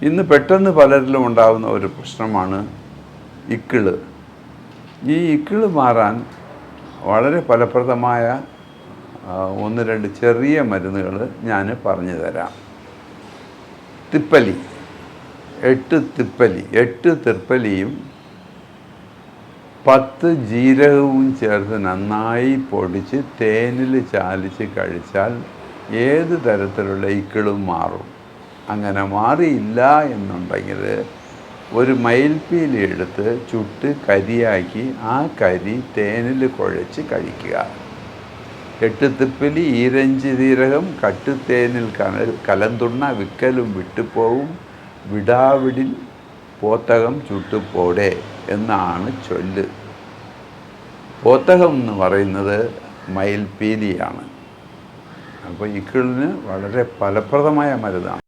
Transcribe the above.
ഇന്ന് പെട്ടെന്ന് പലരിലും ഉണ്ടാകുന്ന ഒരു പ്രശ്നമാണ് ഇക്കിള്. ഈ ഇക്കിള് മാറാൻ വളരെ ഫലപ്രദമായ 1-2 ചെറിയ മരുന്നുകൾ ഞാൻ പറഞ്ഞു തരാം. തിപ്പലി, 8 തിപ്പലിയും 10 ജീരകവും ചേർത്ത് നന്നായി പൊടിച്ച് തേനിൽ ചാലിച്ച് കഴിച്ചാൽ ഏത് തരത്തിലുള്ള ഇക്കിളും മാറും. അങ്ങനെ മാറിയില്ല എന്നുണ്ടെങ്കിൽ ഒരു മയിൽപ്പീലി എടുത്ത് ചുട്ട് കരിയാക്കി ആ കരി തേനിൽ കുഴച്ച് കഴിക്കുക. 8 തിപ്പലി, ഈരഞ്ച് ജീരകം, കട്ടുതേനിൽ കലന്തുണ്ണ വിക്കലും വിട്ടുപോവും, വിടാവിടിൽ പോത്തകം ചുട്ടുപോടെ എന്നാണ് ചൊല്ല്. പോത്തകം എന്ന് പറയുന്നത് മയിൽപ്പീലിയാണ്. അപ്പോൾ ഇക്കിളിന് വളരെ ഫലപ്രദമായ മരുന്നാണ്.